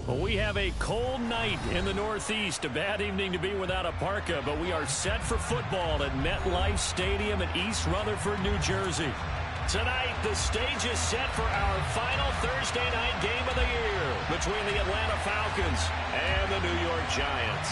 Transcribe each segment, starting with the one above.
Well, we have a cold night in the Northeast. A bad evening to be without a parka, but we are set for football at MetLife Stadium in East Rutherford, New Jersey. Tonight, the stage is set for our final Thursday night game of the year between the Atlanta Falcons and the New York Giants.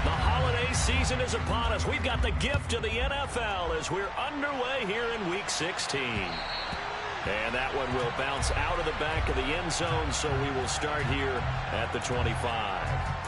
The holiday season is upon us. We've got the gift of the NFL as we're underway here in Week 16. And that one will bounce out of the back of the end zone, so we will start here at the 25.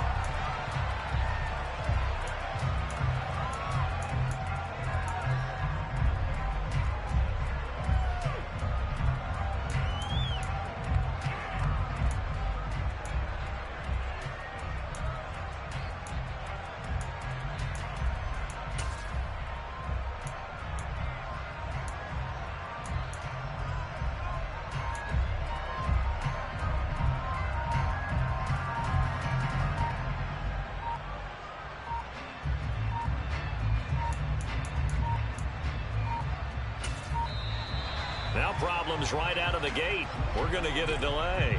Now problems right out of the gate. We're going to get a delay.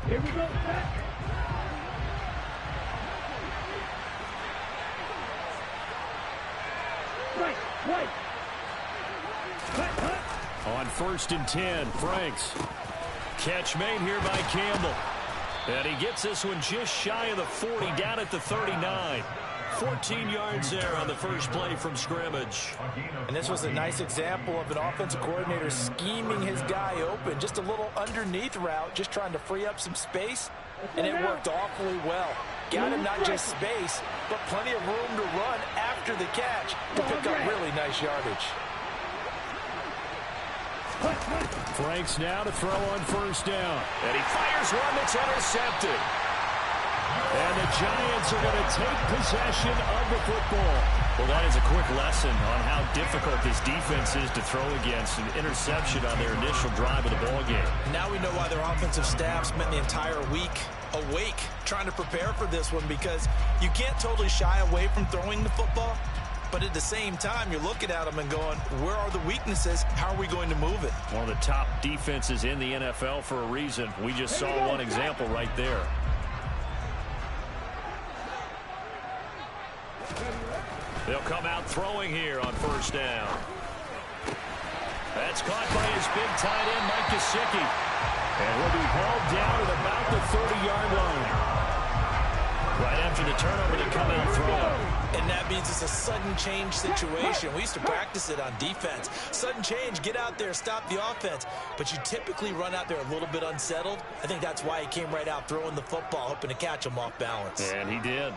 Here we go. Right. On 1st and 10, Franks. Catch made here by Campbell. And he gets this one just shy of the 40, down at the 39. 14 yards there on the first play from scrimmage. And this was a nice example of an offensive coordinator scheming his guy open. Just a little underneath route, just trying to free up some space. And it worked awfully well. Got him not just space, but plenty of room to run after the catch to pick up really nice yardage. Franks now to throw on 1st down. And he fires one that's intercepted. And the Giants are going to take possession of the football. Well, that is a quick lesson on how difficult this defense is to throw against. An interception on their initial drive of the ballgame. Now we know why their offensive staff spent the entire week awake trying to prepare for this one, because you can't totally shy away from throwing the football. But at the same time, you're looking at them and going, where are the weaknesses? How are we going to move it? One of the top defenses in the NFL for a reason. We just saw one example right there. They'll come out throwing here on 1st down. That's caught by his big tight end, Mike Gesicki. And will be hauled down at about the 30-yard line. Right after the turnover, they come out throwing. And that means it's a sudden change situation. We used to practice it on defense. Sudden change, get out there, stop the offense. But you typically run out there a little bit unsettled. I think that's why he came right out throwing the football, hoping to catch him off balance. And he did.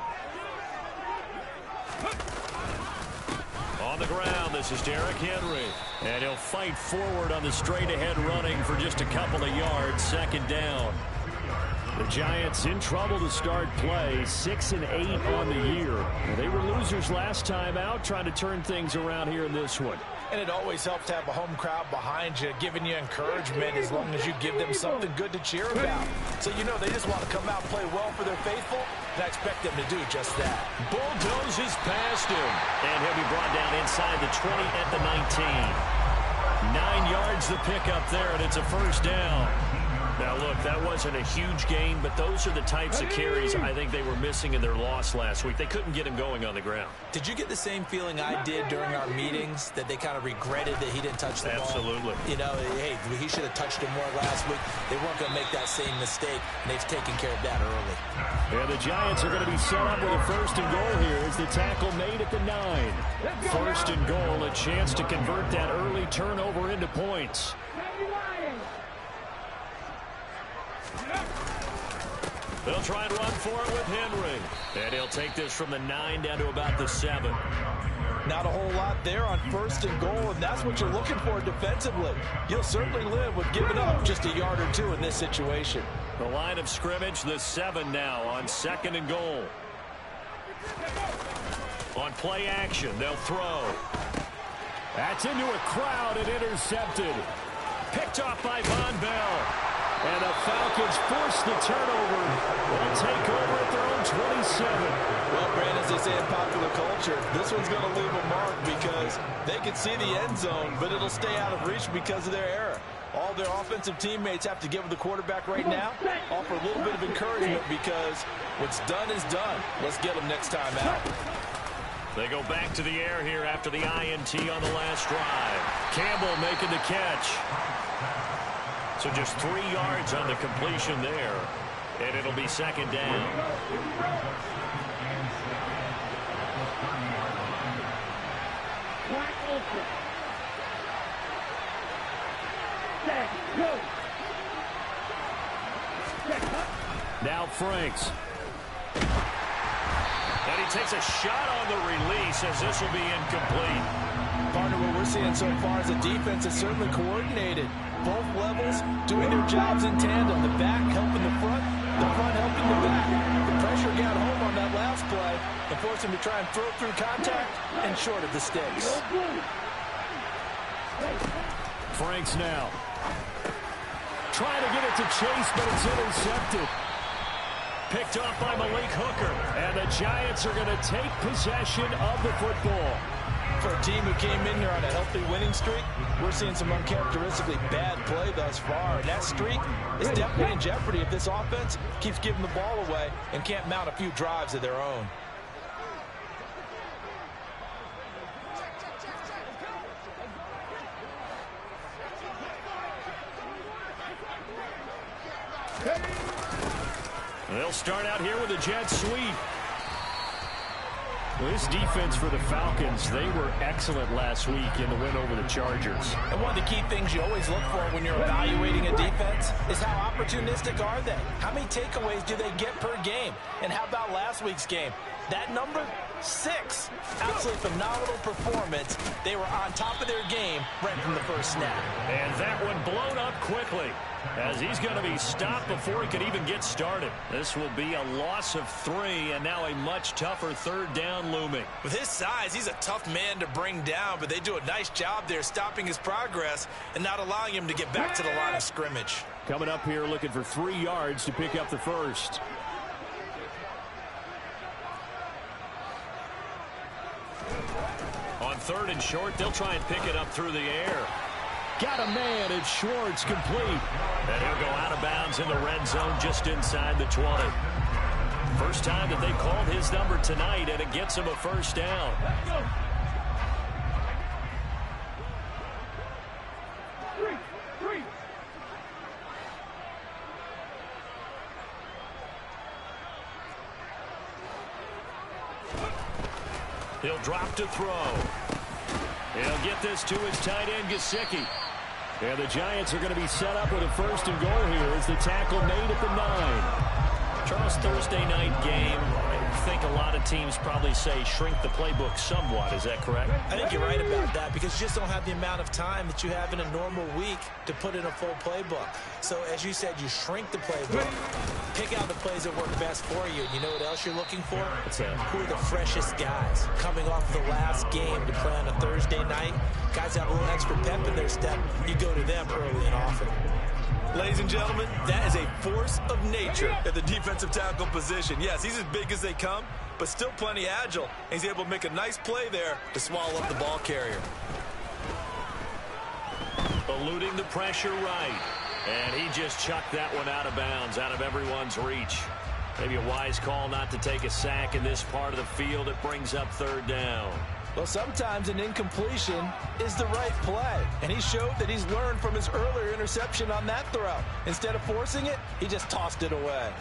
On the ground, this is Derrick Henry. And he'll fight forward on the straight-ahead running for just a couple of yards. 2nd down. The Giants in trouble to start play, 6-8 on the year. They were losers last time out, trying to turn things around here in this one. And it always helps to have a home crowd behind you, giving you encouragement as long as you give them something good to cheer about. So you know they just want to come out and play well for their faithful, and I expect them to do just that. Bulldozes past him, and he'll be brought down inside the 20 at the 19. 9 yards the pickup there, and it's a 1st down. Now, look, that wasn't a huge gain, but those are the types of carries I think they were missing in their loss last week. They couldn't get him going on the ground. Did you get the same feeling I did during our meetings, that they kind of regretted that he didn't touch the ball? Absolutely. You know, hey, he should have touched him more last week. They weren't going to make that same mistake, and they've taken care of that early. And the Giants are going to be set up with a 1st and goal here as the tackle made at the 9. 1st and goal, a chance to convert that early turnover into points. They'll try and run for it with Henry. And he'll take this from the 9 down to about the 7. Not a whole lot there on 1st and goal, and that's what you're looking for defensively. You'll certainly live with giving up just a yard or two in this situation. The line of scrimmage, the 7 now on 2nd and goal. On play action, they'll throw. That's into a crowd and intercepted. Picked off by Von Bell. And the Falcons force the turnover. They'll take over at their own 27. Well, Brandon, as they say in popular culture, this one's going to leave a mark because they can see the end zone, but it'll stay out of reach because of their error. All their offensive teammates have to give the quarterback right now, offer a little bit of encouragement because what's done is done. Let's get them next time out. They go back to the air here after the INT on the last drive. Campbell making the catch. So just 3 yards on the completion there, and it'll be second down. Now Franks. And he takes a shot on the release as this will be incomplete. Partner, what we're seeing so far is the defense is certainly coordinated. Both levels doing their jobs in tandem. The back helping the front helping the back. The pressure got home on that last play and forced him to try and throw through contact and short of the sticks. Franks now. Trying to get it to Chase, but it's intercepted. Picked off by Malik Hooker. And the Giants are going to take possession of the football. For a team who came in here on a healthy winning streak, we're seeing some uncharacteristically bad play thus far. And that streak is definitely in jeopardy if this offense keeps giving the ball away and can't mount a few drives of their own. They'll start out here with a jet sweep. Well, this defense for the Falcons, they were excellent last week in the win over the Chargers. And one of the key things you always look for when you're evaluating a defense is how opportunistic are they? How many takeaways do they get per game? And how about last week's game? That number, 6. Absolutely phenomenal performance. They were on top of their game right from the first snap. And that one blown up quickly as he's going to be stopped before he could even get started. This will be a loss of 3, and now a much tougher third down looming. With his size, he's a tough man to bring down, but they do a nice job there stopping his progress and not allowing him to get back to the line of scrimmage. Coming up here looking for 3 yards to pick up the first. On 3rd and short, they'll try and pick it up through the air. Got a man, it's Schwartz, complete. And he'll go out of bounds in the red zone just inside the 20. First time that they called his number tonight, and it gets him a first down. He'll drop to throw. He'll get this to his tight end, Gesicki. And the Giants are going to be set up with a 1st and goal here as the tackle made at the 9. Charles, Thursday night game, I think a lot of teams probably say shrink the playbook somewhat. Is that correct? I think you're right about that because you just don't have the amount of time that you have in a normal week to put in a full playbook. So, as you said, you shrink the playbook, pick out the plays that work best for you. And you know what else you're looking for? Who are the freshest guys coming off the last game to play on a Thursday night? Guys have a little extra pep in their step. You go to them early and often. Ladies and gentlemen, that is a force of nature at the defensive tackle position. Yes, he's as big as they come, but still plenty agile. He's able to make a nice play there to swallow up the ball carrier. Eluding the pressure right. And he just chucked that one out of bounds, out of everyone's reach. Maybe a wise call not to take a sack in this part of the field. It brings up 3rd down. Well, sometimes an incompletion is the right play. And he showed that he's learned from his earlier interception on that throw. Instead of forcing it, he just tossed it away.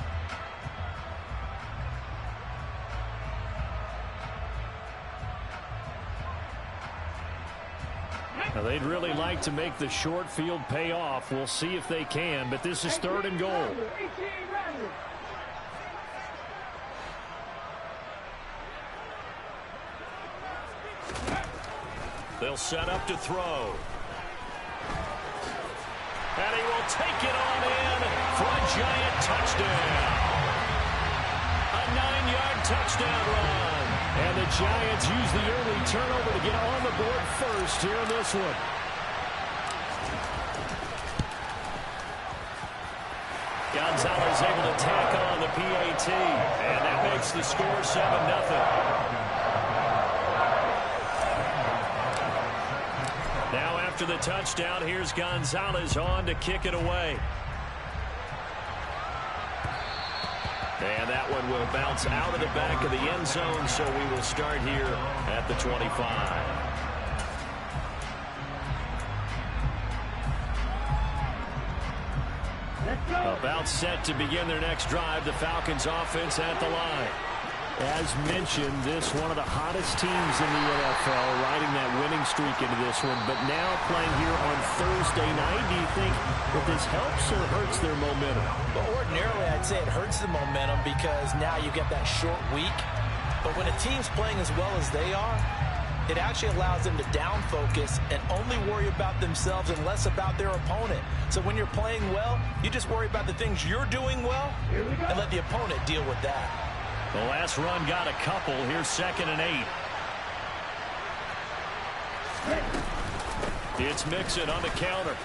Now, they'd really like to make the short field pay off. We'll see if they can, but this is 3rd and goal. They'll set up to throw. And he will take it on in for a Giant touchdown. A 9-yard touchdown run. And the Giants use the early turnover to get on the board first here in this one. is able to tack on the PAT, and that makes the score 7-0. Now after the touchdown, here's Gonzalez on to kick it away. And that one will bounce out of the back of the end zone, so we will start here at the 25. About set to begin their next drive, the Falcons offense at the line. As mentioned, this one of the hottest teams in the NFL, riding that winning streak into this one, but now playing here on Thursday night. Do you think that this helps or hurts their momentum? Well, ordinarily, I'd say it hurts the momentum because now you get that short week. But when a team's playing as well as they are, it actually allows them to down focus and only worry about themselves and less about their opponent. So when you're playing well, you just worry about the things you're doing well and let the opponent deal with that. The last run got a couple. Here's 2nd and 8. It's Mixon on the counter.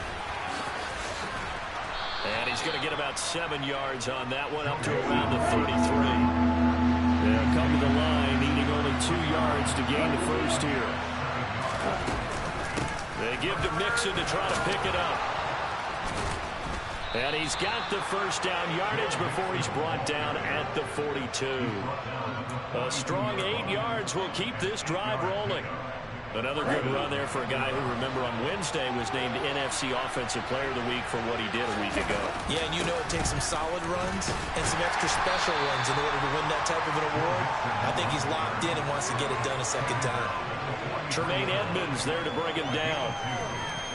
And he's going to get about 7 yards on that one, up to around the 33. They'll come to the line, needing only 2 yards to gain the first here. They give to Mixon to try to pick it up. And he's got the first down yardage before he's brought down at the 42. A strong 8 yards will keep this drive rolling. Another good run there for a guy who, remember, on Wednesday was named NFC Offensive Player of the Week for what he did a week ago. Yeah, and you know it takes some solid runs and some extra special runs in order to win that type of an award. I think he's locked in and wants to get it done a second time. Tremaine Edmonds there to bring him down.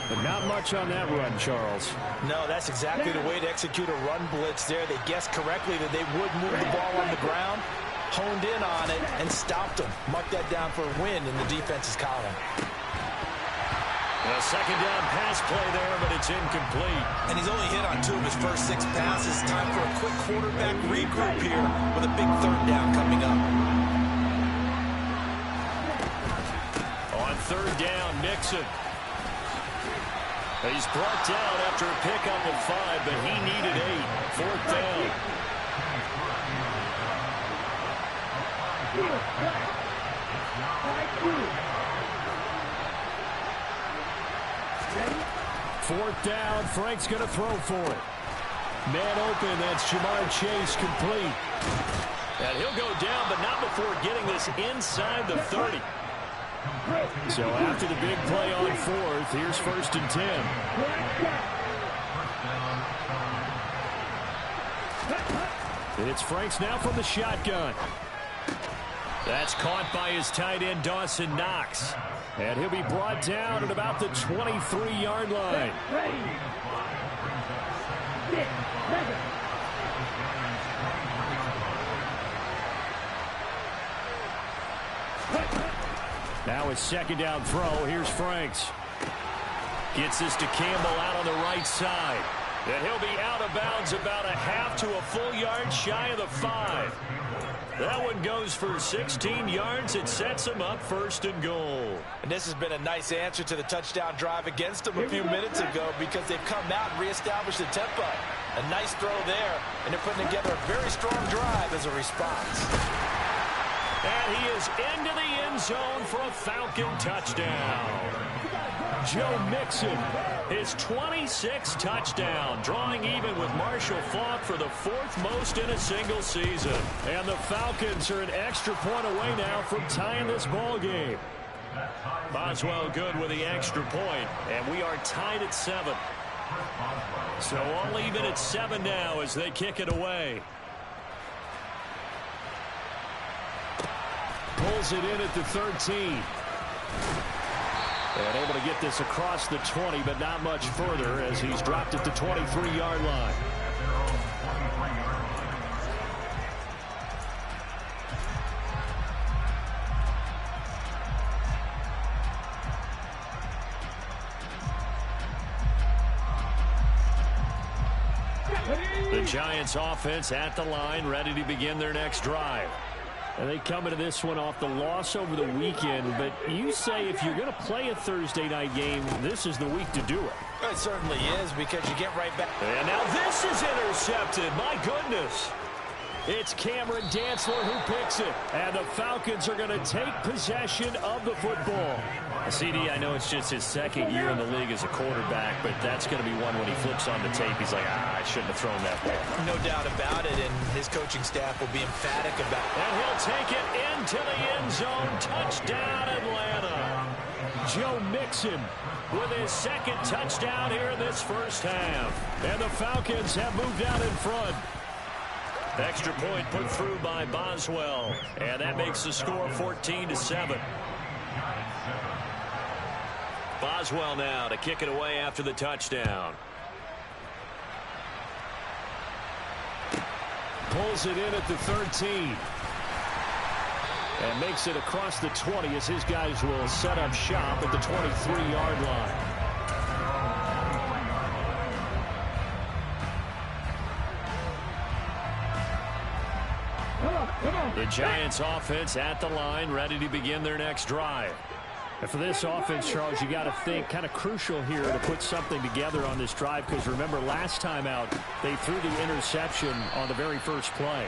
But not much on that run, Charles. No, that's exactly the way to execute a run blitz there. They guessed correctly that they would move the ball on the ground, honed in on it, and stopped them. Mark that down for a win in the defense's column. A second down pass play there, but it's incomplete. And he's only hit on 2 of his first 6 passes. Time for a quick quarterback regroup here with a big 3rd down coming up. On 3rd down, Mixon. He's brought down after a pickup of 5, but he needed 8. 4th down. Fourth down, Frank's going to throw for it. Man open, that's Jamar Chase, complete. And he'll go down, but not before getting this inside the 30. So after the big play on 4th, here's 1st and 10. And it's Franks now from the shotgun. That's caught by his tight end, Dawson Knox. And he'll be brought down at about the 23-yard line. Now his 2nd down throw. Here's Franks. Gets this to Campbell out on the right side. And he'll be out of bounds about a half to a full yard shy of the 5. That one goes for 16 yards. It sets him up 1st and goal. And this has been a nice answer to the touchdown drive against them a few minutes ago because they've come out and reestablished the tempo. A nice throw there, and they're putting together a very strong drive as a response. And he is into the end zone for a Falcon touchdown. Joe Mixon, his 26th touchdown, drawing even with Marshall Faulk for the 4th most in a single season. And the Falcons are an extra point away now from tying this ball game. Boswell good with the extra point, and we are tied at 7. So all even at 7 now as they kick it away. Pulls it in at the 13. And able to get this across the 20, but not much further as he's dropped at the 23-yard line. The Giants offense at the line, ready to begin their next drive. And they come into this one off the loss over the weekend. But you say if you're going to play a Thursday night game, this is the week to do it. It certainly is, because you get right back. And now this is intercepted. My goodness. It's Cameron Dantzler who picks it. And the Falcons are going to take possession of the football. CD, I know it's just his second year in the league as a quarterback, but that's going to be one when he flips on the tape. He's like, I shouldn't have thrown that ball. No doubt about it, and his coaching staff will be emphatic about it. And he'll take it into the end zone. Touchdown, Atlanta. Joe Mixon With his second touchdown here in this first half. And the Falcons have moved out in front. Extra point put through by Boswell. And that makes the score 14-7. Boswell now to kick it away after the touchdown. Pulls it in at the 13. And makes it across the 20 as his guys will set up shop at the 23-yard line. The Giants offense at the line, ready to begin their next drive. And for this offense, Charles, you got to think kind of crucial here to put something together on this drive, because remember last time out they threw the interception on the very first play.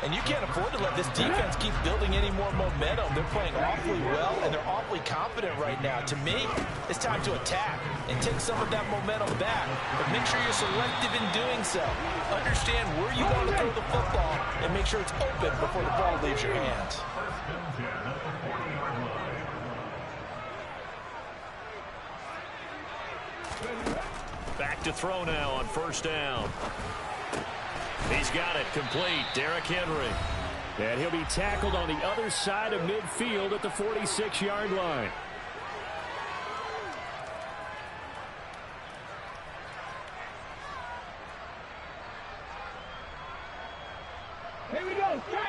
And you can't afford to let this defense keep building any more momentum. They're playing awfully well, and they're awfully confident right now. To me, it's time to attack and take some of that momentum back. But make sure you're selective in doing so. Understand where you want to throw the football and make sure it's open before the ball leaves your hands. Back to throw now on first down. He's got it complete. Derrick Henry. And he'll be tackled on the other side of midfield at the 46-yard line. Here we go. Start.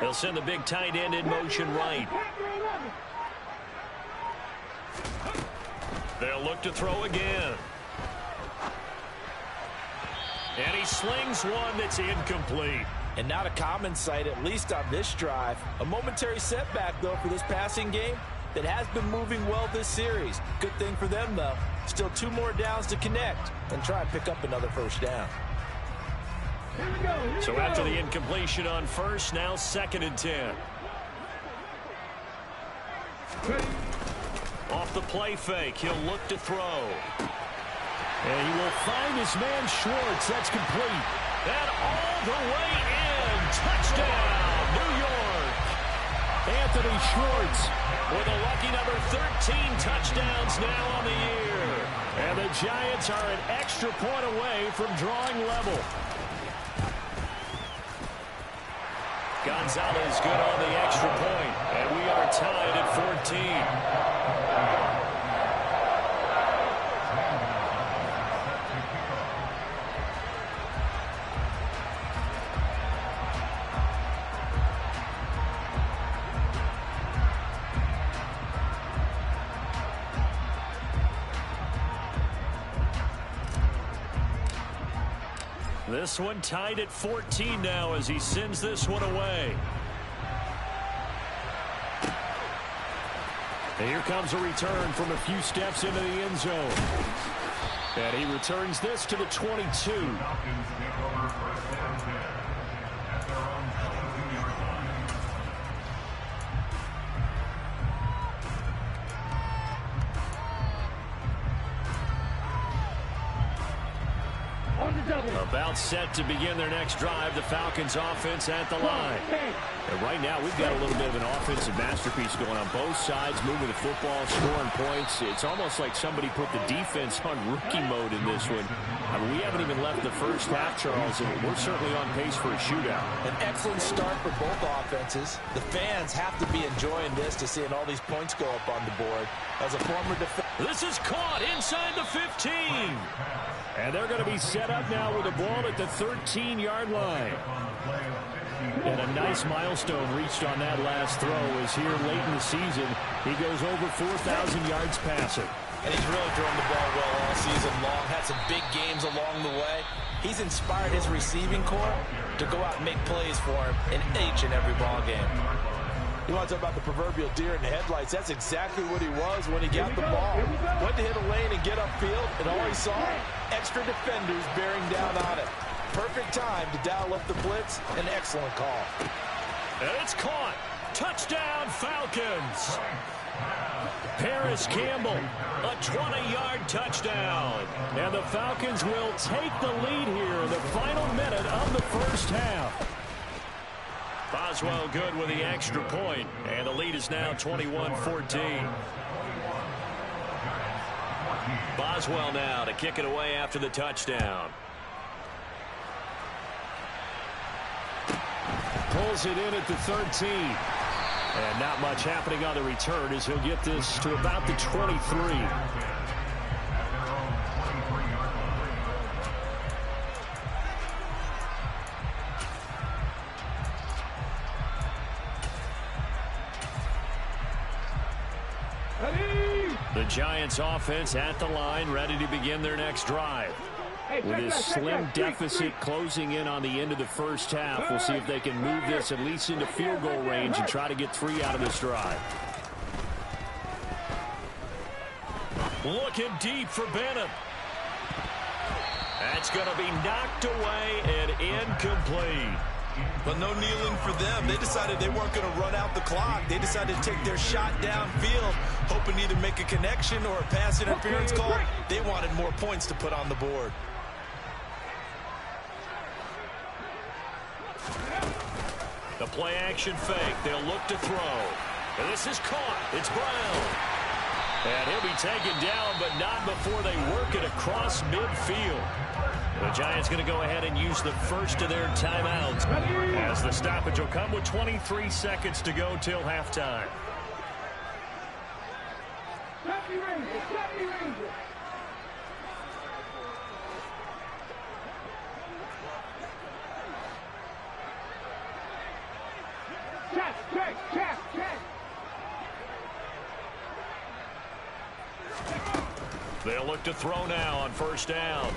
They'll send the big tight end in motion right. They'll look to throw again. And he slings one that's incomplete. And not a common sight, at least on this drive. A momentary setback, though, for this passing game that has been moving well this series. Good thing for them, though. Still 2 more downs to connect and try and pick up another first down. So after the incompletion on first, now 2nd and 10. Off the play fake, he'll look to throw. And he will find his man Schwartz. That's complete. And all the way in. Touchdown, New York. Anthony Schwartz with a lucky number 13 touchdowns now on the year. And the Giants are an extra point away from drawing level. Gonzalez good on the extra point, and we are tied at 14. This one tied at 14 now as he sends this one away. And here comes a return from a few steps into the end zone. And he returns this to the 22. About set to begin their next drive, the Falcons offense at the line. And right now we've got a little bit of an offensive masterpiece going on both sides, moving the football, scoring points. It's almost like somebody put the defense on rookie mode in this one. I mean, we haven't even left the first half, Charles, and we're certainly on pace for a shootout. An excellent start for both offenses. The fans have to be enjoying this, to seeing all these points go up on the board. As a former defender, This is caught inside the 15. And they're going to be set up now with the ball at the 13-yard line. And a nice milestone reached on that last throw as here late in the season, he goes over 4,000 yards passing. And he's really thrown the ball well all season long. Had some big games along the way. He's inspired his receiving corps to go out and make plays for him in each and every ball game. You want to talk about the proverbial deer in the headlights? That's exactly what he was when he got the ball. Went to hit a lane and get upfield, and all he saw, extra defenders bearing down on it. Perfect time to dial up the blitz. An excellent call. And it's caught. Touchdown, Falcons. Paris Campbell, a 20-yard touchdown. And the Falcons will take the lead here in the final minute of the first half. Boswell good with the extra point, and the lead is now 21-14. Boswell now to kick it away after the touchdown. Pulls it in at the 13. And not much happening on the return as he'll get this to about the 23. The Giants offense at the line, ready to begin their next drive. With his slim deficit closing in on the end of the first half, we'll see if they can move this at least into field goal range and try to get 3 out of this drive. Looking deep for Bennett. That's going to be knocked away and incomplete. But no kneeling for them. They decided they weren't going to run out the clock. They decided to take their shot downfield, hoping to either make a connection or a pass interference call. They wanted more points to put on the board. The play action fake. They'll look to throw. And this is caught. It's Brown. And he'll be taken down, but not before they work it across midfield. The Giants going to go ahead and use the first of their timeouts as the stoppage will come with 23 seconds to go till halftime. They'll look to throw now on first down.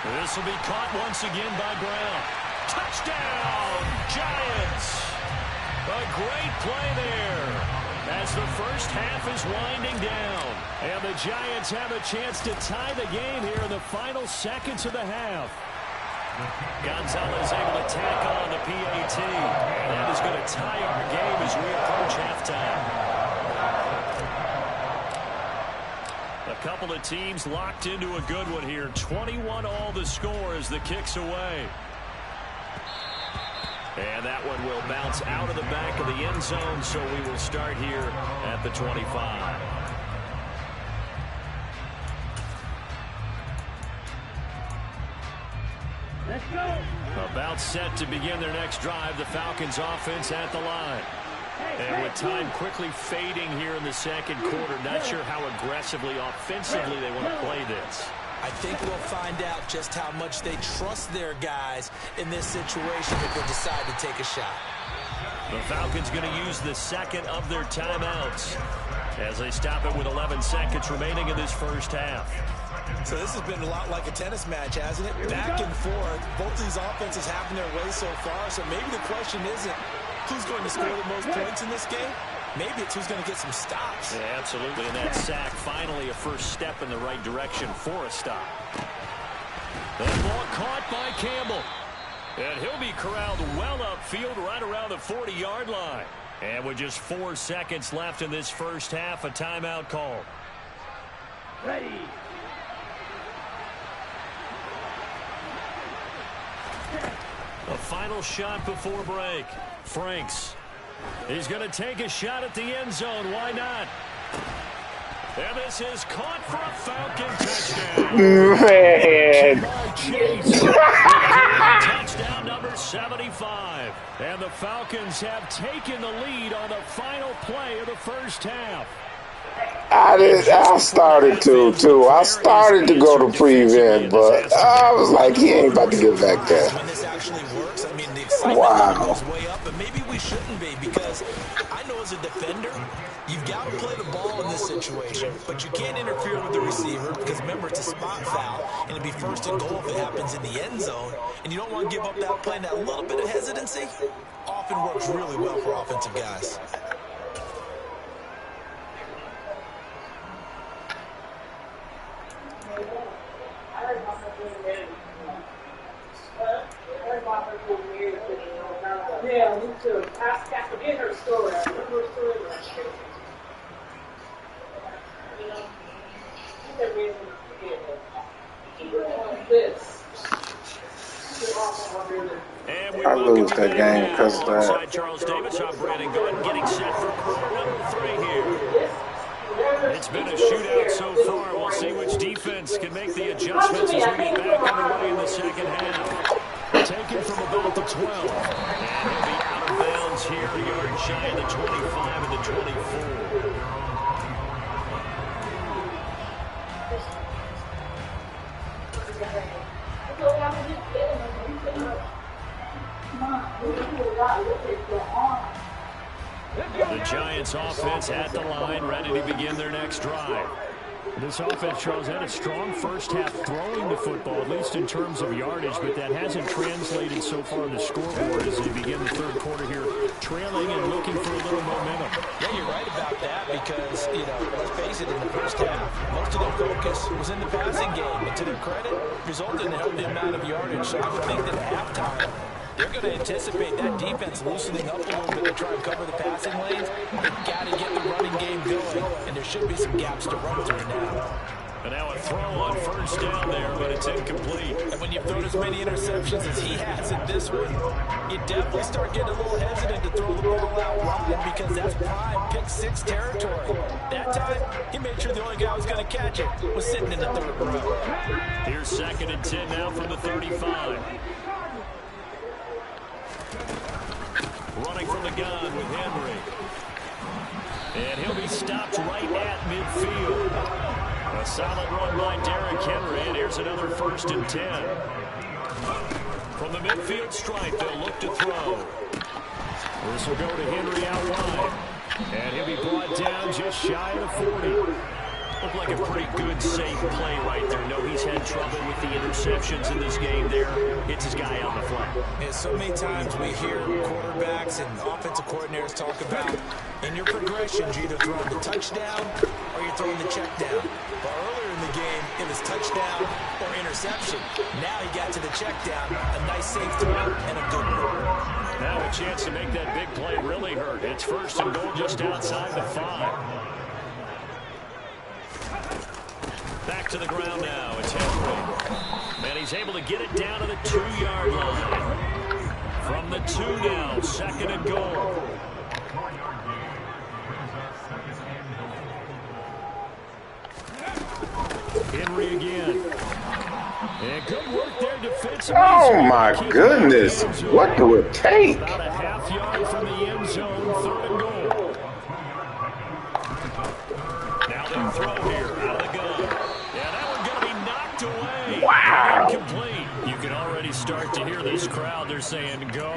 This will be caught once again by Brown. Touchdown, Giants! A great play there as the first half is winding down. And the Giants have a chance to tie the game here in the final seconds of the half. Gonzalez able to tack on the PAT. And that is going to tie our game as we approach halftime. A couple of teams locked into a good one here. 21 all the score as the kick's away. And that one will bounce out of the back of the end zone, so we will start here at the 25. Let's go. About set to begin their next drive, the Falcons offense at the line. And with time quickly fading here in the second quarter, not sure how aggressively, offensively they want to play this. I think we'll find out just how much they trust their guys in this situation if they decide to take a shot. The Falcons going to use the second of their timeouts as they stop it with 11 seconds remaining in this first half. So this has been a lot like a tennis match, hasn't it? Back and forth. Both these offenses having their way so far. So maybe the question isn't who's going to score the most points in this game. Maybe it's who's going to get some stops. Yeah, absolutely. And that sack, finally a first step in the right direction for a stop. The ball caught by Campbell. And he'll be corralled well upfield right around the 40-yard line. And with just 4 seconds left in this first half, a timeout call. Ready. A final shot before break. Franks. He's going to take a shot at the end zone. Why not? And this is caught for a Falcon touchdown. Touchdown number 75. And the Falcons have taken the lead on the final play of the first half. I started to, too. I started to go to prevent, but I was like, he ain't about to get back there. When this actually works, I mean, the excitement level Wow. goes way up, but maybe we shouldn't be, because I know as a defender, you've got to play the ball in this situation, but you can't interfere with the receiver because, remember, it's a spot foul, and it'd be first and goal if it happens in the end zone, and you don't want to give up that play. And that little bit of hesitancy often works really well for offensive guys. Yeah, me too. I forget her story. I remember her story last year. You know, I never even forget it. Keep it on this. And we I lose welcome that you game now. because of that. Alongside Charles Davis, I'm Brandon Gordon, getting set for quarter number 3 here. It's been a shootout so far. We'll see which defense can make the adjustments as we get back underway in the second half. Taken from about the 12. And he'll be out of bounds here, a yard shy of the 25 and the 24. The Giants offense at the line, ready to begin their next drive. This offense, Charles, had a strong first half throwing the football, at least in terms of yardage, but that hasn't translated so far on the scoreboard as they begin the third quarter here, trailing and looking for a little momentum. Yeah, you're right about that because, you know, let's face it, in the first half, most of their focus was in the passing game. And to their credit, resulted in a healthy amount of yardage. So I would think that at halftime, they're going to anticipate that defense loosening up a little bit to try and cover the passing lanes. They've got to get the running game going, and there should be some gaps to run through now. And now a throw on first down there, but it's incomplete. And when you've thrown as many interceptions as he has in this one, you definitely start getting a little hesitant to throw the ball out wide because that's prime pick-6 territory. That time, he made sure the only guy who was going to catch it was sitting in the third row. Here's 2nd and 10 now from the 35. Running from the gun with Henry. And he'll be stopped right at midfield. A solid run by Derrick Henry, and here's another 1st and 10. From the midfield stripe, they'll look to throw. This will go to Henry out wide. And he'll be brought down just shy of the 40. Looked like a pretty good, safe play right there. No, he's had trouble with the interceptions in this game there. Hits his guy on the flat. Yeah, so many times we hear quarterbacks and offensive coordinators talk about in your progressions, you're either throwing the touchdown or you're throwing the check down. But earlier in the game, it was touchdown or interception. Now he got to the check down, a nice safe throw and a good one. Now a chance to make that big play really hurt. It's 1st and goal just outside the 5. Back to the ground now. It's Henry. And he's able to get it down to the 2-yard line. From the 2 now, 2nd and goal. Henry again. And good work there defensively. Oh, my goodness. What do it take? About a half yard from the end zone, 3rd and goal. Now they'll throw here out of the gun. Yeah, that one going to be knocked away. Wow. Incomplete. You can already start to hear this crowd. They're saying, go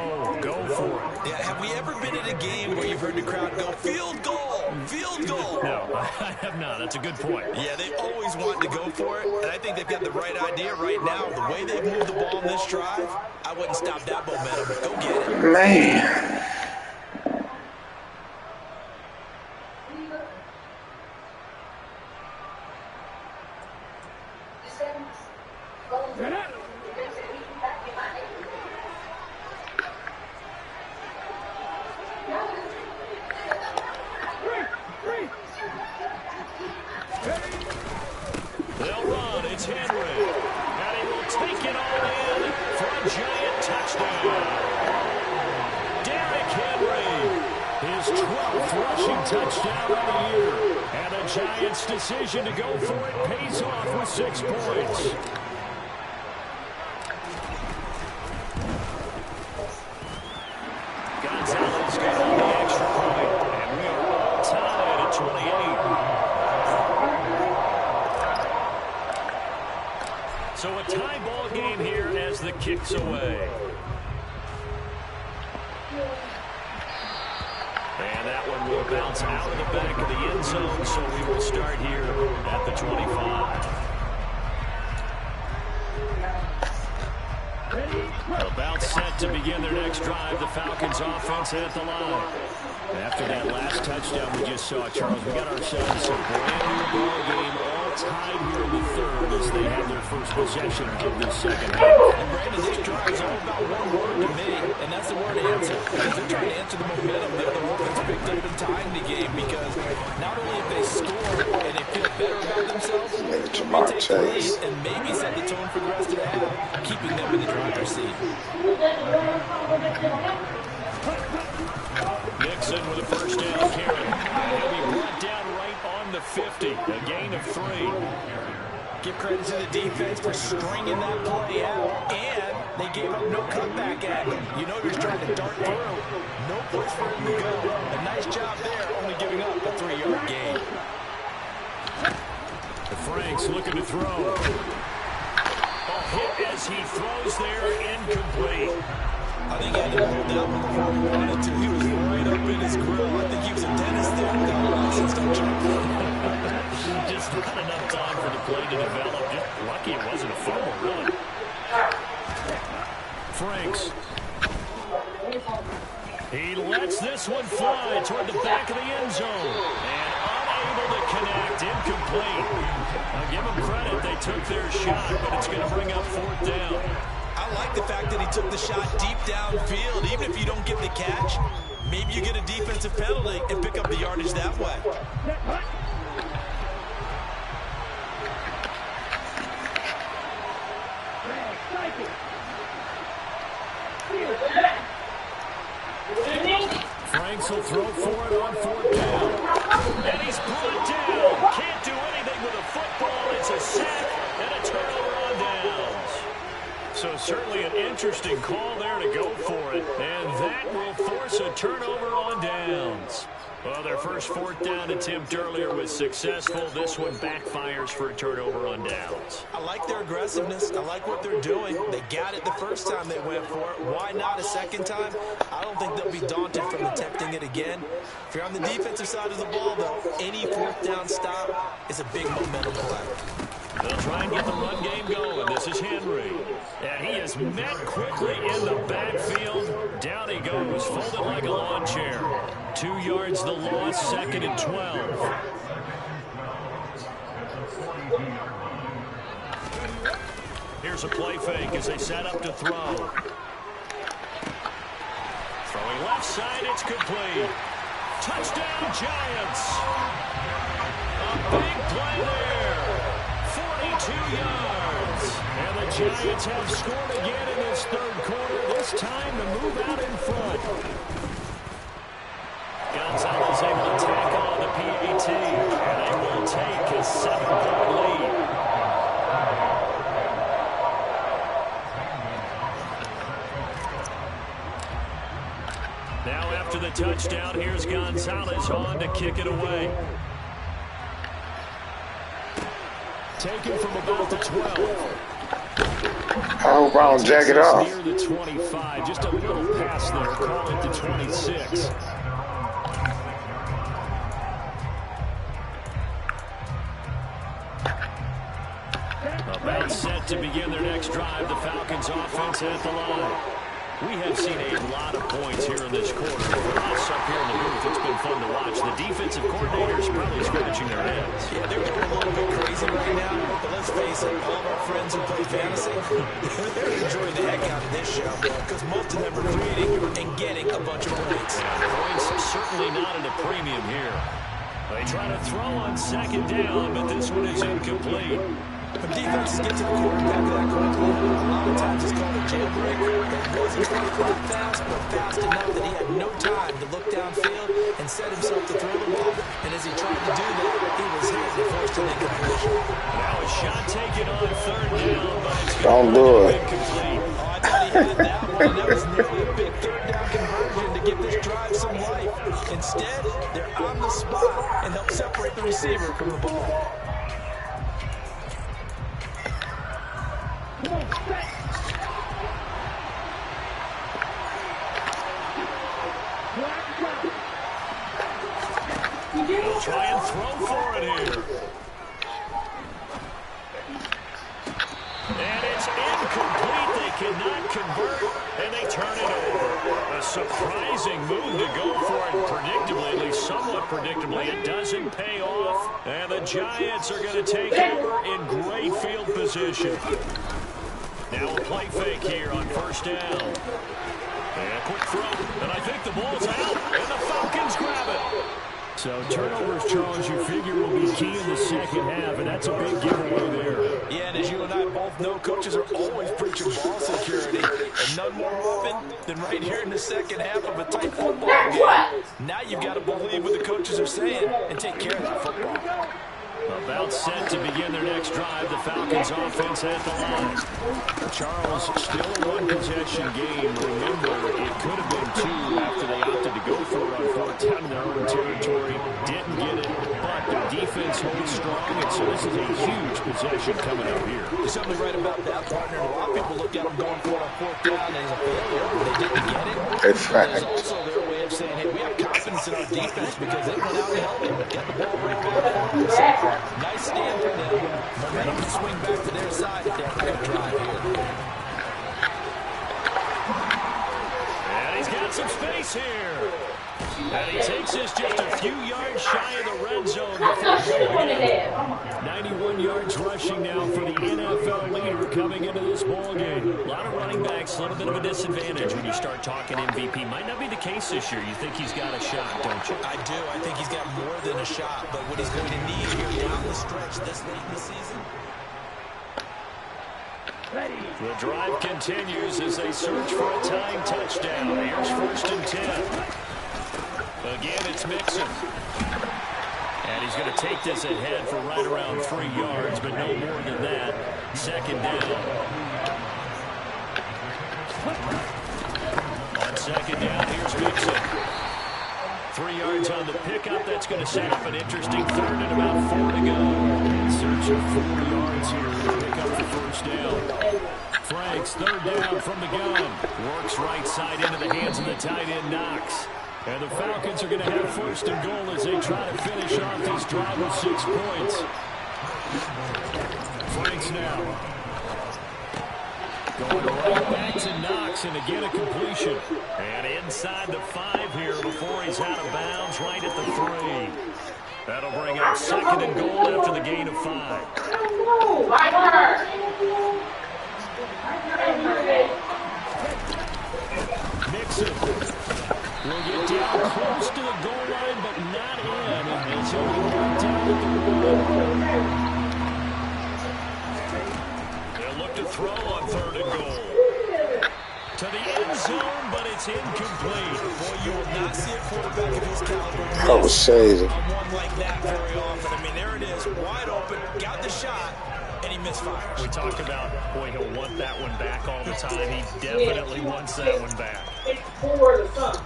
for it. Yeah, have we ever been at a game where you've heard the crowd go, field goal, field goal? No, I have not. That's a good point. Yeah, they always want to go for it, and I think they've got the right idea right now. The way they've moved the ball in this drive, I wouldn't stop that momentum. Go get it. Man. They'll run. It's Henry. And he will take it all in for a giant touchdown. Derrick Henry, his 12th rushing touchdown of the year. And the Giants' decision to go for it pays off with 6 points. Gonzalez got on the extra point. And we are all tied at 28. So a tie ball game here as the kick's away. And that one will bounce out of the back of the end zone, so we will start here at the 25. About set to begin their next drive. The Falcons offense at the line. After that last touchdown we just saw, Charles, we got ourselves a brand new ball game, all tied here in the third as they have their first possession of this second half. And Brandon, this drive is all about one word to me, and that's the word answer. Because they're trying to answer the momentum that the offense picked up in tying the game. Because not only if they score and they feel better about themselves, they take the lead and maybe set the tone for the rest of the half, keeping them in the driver's seat. Nixon with a first down carry. He'll be brought down right on the 50. A gain of 3. Give credit to the defense for stringing that play out, and they gave up no cutback angle. You know he's trying to dart through. No place for him to go. A nice job there, only giving up a 3-yard gain. The Franks looking to throw. A hit as he throws there, incomplete. I think he had to hold that one before he wanted to. He was right up in his grill. I think he was a dentist there with that license, don't you? Just not enough time for the play to develop. Just lucky it wasn't a fumble, really. Franks. He lets this one fly toward the back of the end zone. And unable to connect. Incomplete. I'll give them credit. They took their shot, but it's going to bring up 4th down. I like the fact that he took the shot deep downfield. Even if you don't get the catch, maybe you get a defensive penalty and pick up the yardage that way. Franks will throw for it on 4th down. And he's brought down. Can't do anything with a football. It's a sack and a turnover on downs. So certainly an interesting call there to go for it. And that will force a turnover on downs. Well, their first 4th down attempt earlier was successful. This one backfires for a turnover on downs. I like their aggressiveness. I like what they're doing. They got it the first time they went for it. Why not a second time? I don't think they'll be daunted from attempting it again. If you're on the defensive side of the ball, though, any 4th down stop is a big momentum play. They'll try and get the run game going. This is Henry. And he is met quickly in the backfield. Down he goes, folded like a lawn chair. 2 yards the loss, 2nd and 12. Here's a play fake as they set up to throw. Throwing left side, it's complete. Touchdown, Giants. A big play there. 42 yards. And the Giants have scored again in this 3rd quarter. This time to move out in front. Gonzalez able to tack on the PAT. And they will take a 7-point lead. Now after the touchdown, here's Gonzalez on to kick it away. Taken from about the 12. I hope I don't jack it off. Near the 25. Just a little pass there. Call it the 26. About set to begin their next drive. The Falcons offense at the line. We have seen a lot of points here in this quarter. For us up here in the booth, it's been fun to watch. The defensive coordinators probably scratching their heads. Yeah, they're going a little bit crazy right now, but let's face it, all of our friends who play fantasy, they're enjoying the heck out of this show because most of them are creating and getting a bunch of points. Points certainly not at a premium here. They try to throw on 2nd down, but this one is incomplete. When defenses get to the quarterback that quickly, a lot of times it's called a jailbreak. It wasn't quite fast, but fast enough that he had no time to look downfield and set himself to throw the ball. And as he tried to do that, he was hit and forced an incompletion. Now a shot taken on 3rd down, but it's Don't do it. incomplete. Oh, I thought he had that one, and that was nearly a big 3rd down conversion to give this drive some life. Instead, they're on the spot and help separate the receiver from the ball. throw for it here. And it's incomplete. They cannot convert, and they turn it over. A surprising move to go for it predictably, at least somewhat predictably. It doesn't pay off, and the Giants are going to take over in great field position. Now a play fake here on first down. And a quick throw, and I think the ball's out, and the Falcons grab it. So turnovers, Charles, you figure will be key in the second half, and that's a big giveaway there. Yeah, and as you and I both know, coaches are always preaching ball security, and none more often than right here in the second half of a tight football game. Now you've got to believe what the coaches are saying and take care of that football. About set to begin their next drive. The Falcons offense at the line. Charles, still a one-possession game. Remember, it could have been two after they opted to go for it on fourth down in their own territory. Didn't get it, but their defense holds strong, and so this is a huge possession coming up here. There's something right about that, partner. A lot of people look at them going for it on fourth down as a failure, but they didn't get it. That's right. There's also their way of saying, hey, we have confidence in our defense because they went out and helped them get the ball right back for us. Nice stand for them. Momentum can swing back to their side if they have a good drive here. And he's got some space here. And he takes this just a few yards shy of the red zone before going in. 91 yards rushing now for the NFL leader coming into this ball game. A lot of running backs, a little bit of a disadvantage when you start talking MVP. Might not be the case this year. You think he's got a shot, don't you? I do. I think he's got more than a shot, but what he's going to need here down the stretch this late in the season. The drive continues as they search for a tying touchdown. Here's first and 10. Again, it's Mixon. And he's going to take this ahead for right around 3 yards, but no more than that. Second down. On second down, here's Mixon. 3 yards on the pickup. That's going to set up an interesting third and about 4 to go. In search of 4 yards here to pick up the first down. Franks, third down from the gun. Works right side into the hands of the tight end, Knox. And the Falcons are going to have first and goal as they try to finish off this drive with 6 points. Franks now. Going right back to Knox, and again a completion. And inside the 5 here before he's out of bounds, right at the 3. That'll bring up second and goal after the gain of 5. Mixon will get down close to the goal line, but not in. And so he got down at the 1. They'll look to throw on third and goal. To the end zone, but it's incomplete. Boy, you will not see a quarterback of his caliber That was shady. on one like that very often. I mean, there it is, wide open, got the shot, and he misfires. We talk about, boy, he'll want that one back all the time. He definitely wants that one back. It's for the sun.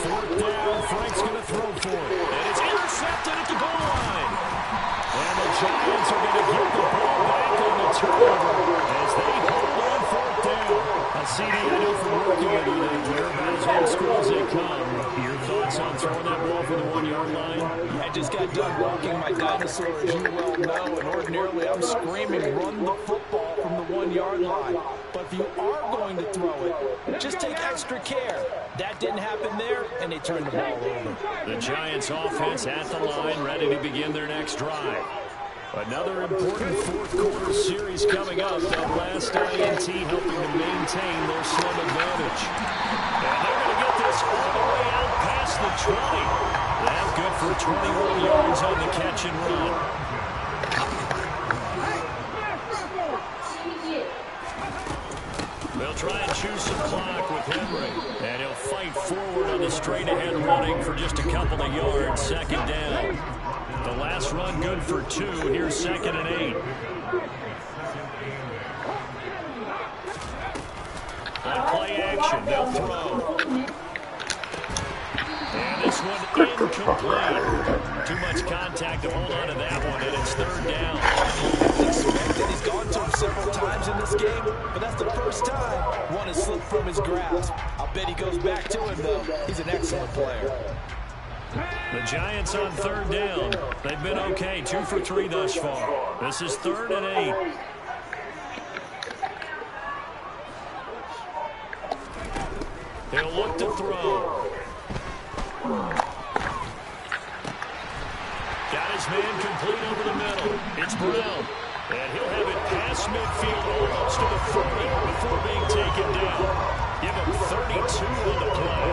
Fourth down, Frank's going to throw for it. And it's intercepted at the goal line. And the Giants are going to get the ball back on the turnover as they hold on fourth down. CD, I know from working with you that they're about as old school as they come. Your thoughts on throwing that ball from the 1 yard line? I just got done walking my dinosaur, as you well know, and ordinarily I'm screaming, run the football from the 1 yard line. But if you are going to throw it, just take extra care. That didn't happen there, and they turned the ball over. The Giants offense at the line, ready to begin their next drive. Another important fourth quarter series coming up. That last INT helping to maintain their slim advantage. And they're going to get this all the way out past the 20. That's good for 21 yards on the catch and run. They'll try and choose some clock with Henry. And he'll fight forward on the straight-ahead running for just a couple of yards. Second down. The last run good for 2. Here's second and 8. On play action, they'll throw. And this one incomplete. Too much contact to hold on to that one, and it's third down. Expected. He's gone to him several times in this game, but that's the first time one has slipped from his grasp. I'll bet he goes back to him, though. He's an excellent player. The Giants on third down. They've been okay, 2 for 3 thus far. This is 3rd and 8. He'll look to throw. Got his man complete over the middle. It's Brown. And he'll have it past midfield almost to the 40 before being taken down. Give him 32 on the play.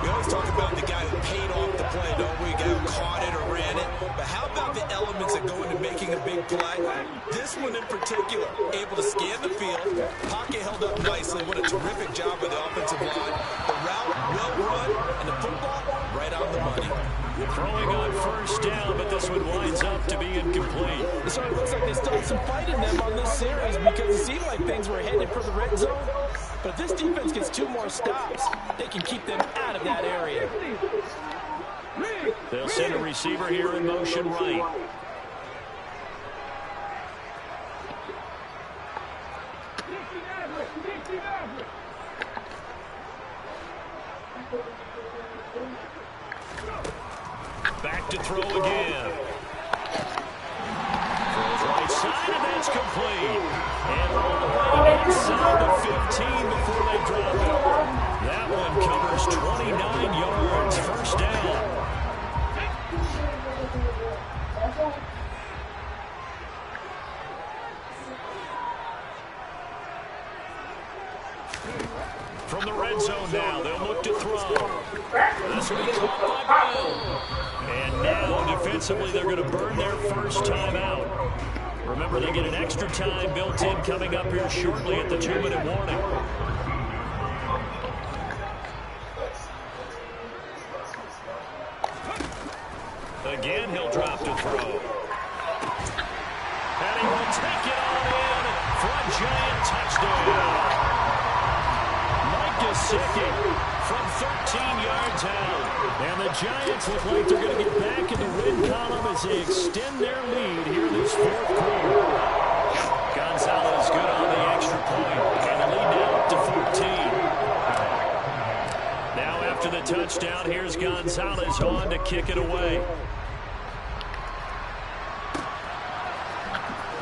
We always talk about the guy who paid off the play, don't we? The guy who caught it or ran it. But how about the elements that go into making a big play? This one in particular, able to scan the field, pocket held up nicely. What a terrific job by the offensive line. The route, well run, and the football, right on the money. Throwing on first down, but this one winds up to be incomplete. It sort of looks like they still have some fight in them on this series because it seemed like things were headed for the red zone. But if this defense gets 2 more stops, they can keep them out of that area. They'll send a receiver here in motion right. Back to throw again. Throws right side, and that's complete. And all the way inside the 15 before they drop it. That one covers 29 yards. First down. From the red zone now, they'll look to throw. This will be caught by Brown. And now, defensively, they're going to burn their first time out. Remember, they get an extra time built in coming up here shortly at the 2-minute warning. Again, he'll drop to throw. And he will take it on in for a Giant touchdown. From 13 yards out. And the Giants look like they're going to get back in the win column as they extend their lead here in this 4th quarter. Gonzalez good on the extra point. And the lead now up to 14. Now after the touchdown, here's Gonzalez on to kick it away.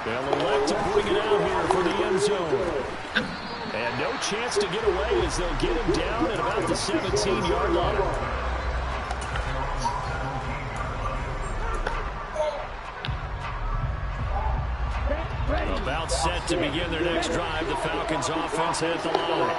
They'll elect to bring it out here for the end zone. And no chance to get away as they'll get him down at about the 17-yard line. About set to begin their next drive. The Falcons offense at the line.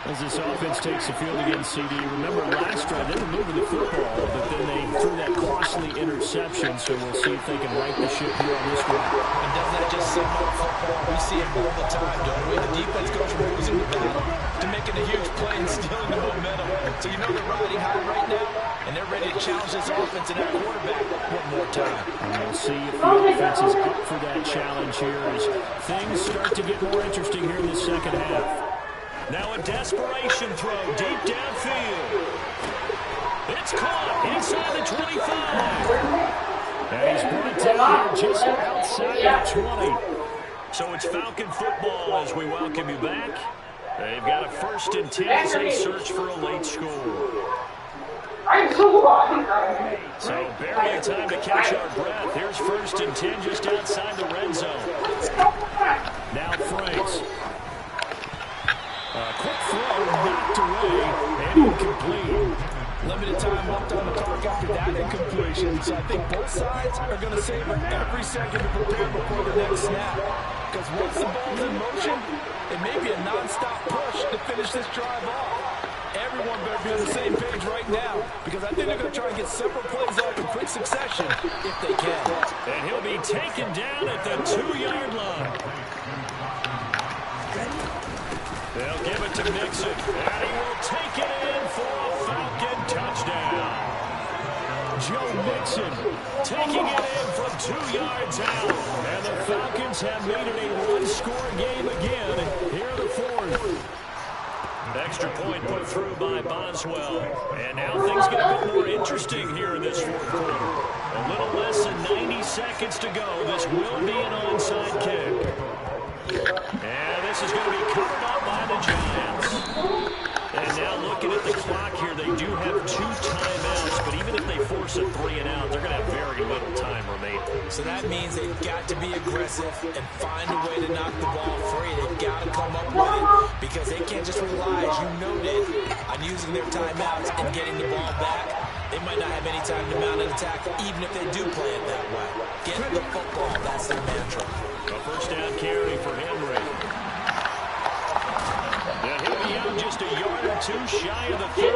As this offense takes the field against CD. Remember last drive, they were moving the football, but then they threw that costly interception, so we'll see if they can right the ship here on this one. And doesn't that just sum up football? We see it all the time, don't we? The defense goes from losing the battle to making a huge play and stealing the momentum. So you know they're riding high right now, and they're ready to challenge this offense and that quarterback one more time. And we'll see if the offense is up for that challenge here as things start to get more interesting here in the second half. Now a desperation throw deep downfield. It's caught inside the 25. And he's brought down here just outside the 20. So it's Falcon football as we welcome you back. They've got a 1st and 10 as they search for a late score. So barely time to catch our breath. Here's 1st and 10 just outside the red zone. Now Franks. Quick throw, knocked away, and incomplete. Limited time left on the clock after that incompletion. So I think both sides are going to savor every second to prepare before the next snap. Because once the ball's in motion, it may be a non-stop push to finish this drive off. Everyone better be on the same page right now, because I think they're going to try and get several plays off in quick succession if they can. And he'll be taken down at the 2-yard line. They'll give it to Mixon, and he will take it in for a Falcon touchdown. Joe Mixon taking it in from 2 yards out. And the Falcons have made it a one-score game again here in the 4th. Extra point put through by Boswell. And now things get a bit more interesting here in this fourth quarter. A little less than 90 seconds to go. This will be an onside kick. And this is going to be covered up by the Giants. And now looking at the clock here, they do have 2 timeouts, but even if they force a 3-and-out, they're going to have very little time remaining. So that means they've got to be aggressive and find a way to knock the ball free. They've got to come up with it because they can't just rely, as you noted, on using their timeouts and getting the ball back. They might not have any time to mount an attack, even if they do play it that way. Get the football, that's their mantra. A first down carry for Henry. And he'll be out just a yard or 2 shy of the 30.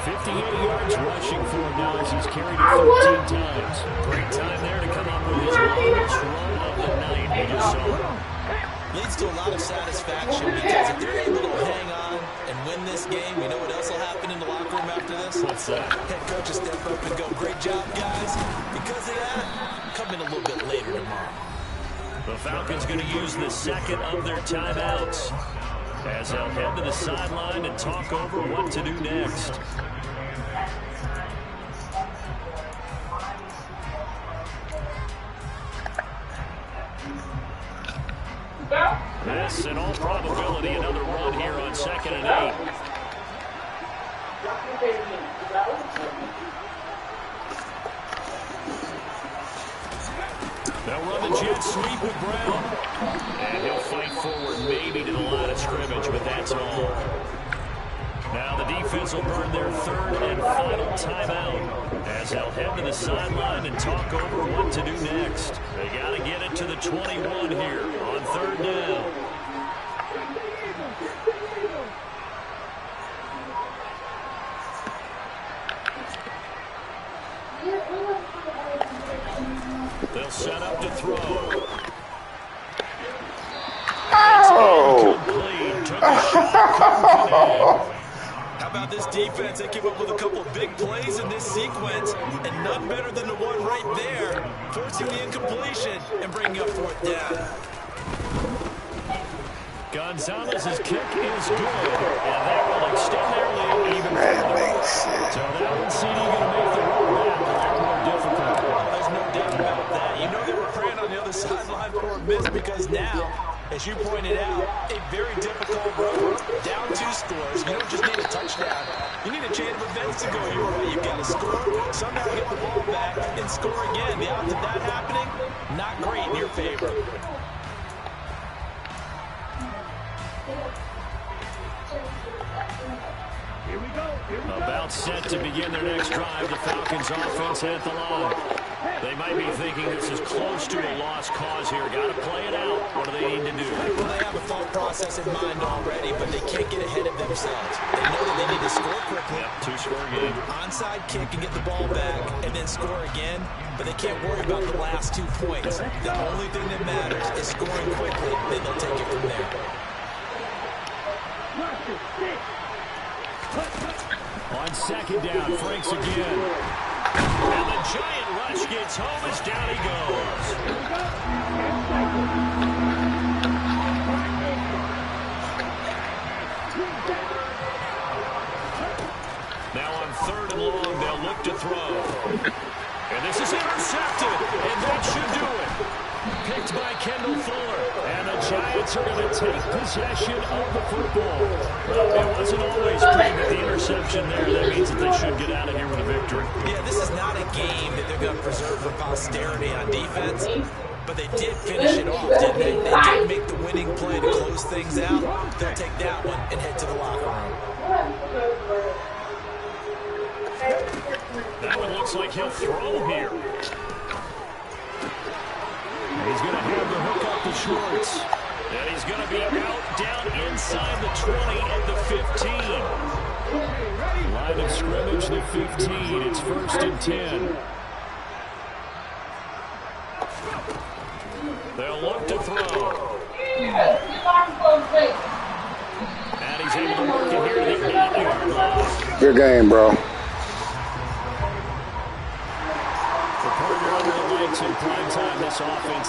58 yards rushing for him now as he's carried it 13 times. Great time there to come up with his longest run of the night. We just saw it. Leads to a lot of satisfaction because if they're able to hang on and win this game, you know what else will happen in the locker room after this? What's that? Head coach will step up and go, great job, guys. Because of that, come in a little bit later tomorrow. The Falcons going to use the second of their timeouts as they'll head to the sideline and talk over what to do next. This, in all probability, another run here on 2nd and 8. They'll run the jet sweep with Brown. And he'll fight forward maybe to the line of scrimmage, but that's all. Now the defense will burn their 3rd and final timeout as they'll head to the sideline and talk over what to do next. They got to get it to the 21 here on 3rd down. They'll set up to throw. Oh! How about this defense? They came up with a couple of big plays in this sequence, and none better than the one right there, forcing the incompletion and bringing up 4th down. Gonzalez's kick is good, and that will extend their lead even further. So that one, CD, going to make the road map a lot more difficult. Oh, there's no doubt about that. You know they were praying on the other sideline for a miss because now, as you pointed out, a very difficult road. Down 2 scores. You don't just need a touchdown. You need a chain of events to go your way. You've got to score, somehow get the ball back, and score again. The odds of that happening, not great in your favor. About set to begin their next drive, the Falcons offense at the line. They might be thinking this is close to a lost cause here. Got to play it out. What do they need to do? Well, they have a thought process in mind already, but they can't get ahead of themselves. They know that they need to score quickly. Yep, 2-score game. Onside kick and get the ball back and then score again, but they can't worry about the last 2 points. The only thing that matters is scoring quickly, then they'll take it from there. On 2nd down, Franks again. And the giant rush gets home as down he goes. Now on 3rd and long, they'll look to throw. And this is intercepted, and that should do it. Picked by Kendall Fuller, and the Giants are going to take possession of the football. Well, it wasn't always pretty with the interception there. That means that they should get out of here with a victory. Yeah, this is not a game that they're going to preserve for posterity on defense, but they did finish it off, didn't they? They did make the winning play to close things out. They'll take that one and head to the locker room. That one looks like he'll throw here. He's going to have the hook up to Schwartz. And he's going to be out down inside the 20 at the 15. Line of scrimmage, the 15. It's 1st and 10. They'll look to throw. And he's able to work it here to the 8-yard line. Good game, bro. Reporter under the lights in prime time, this offense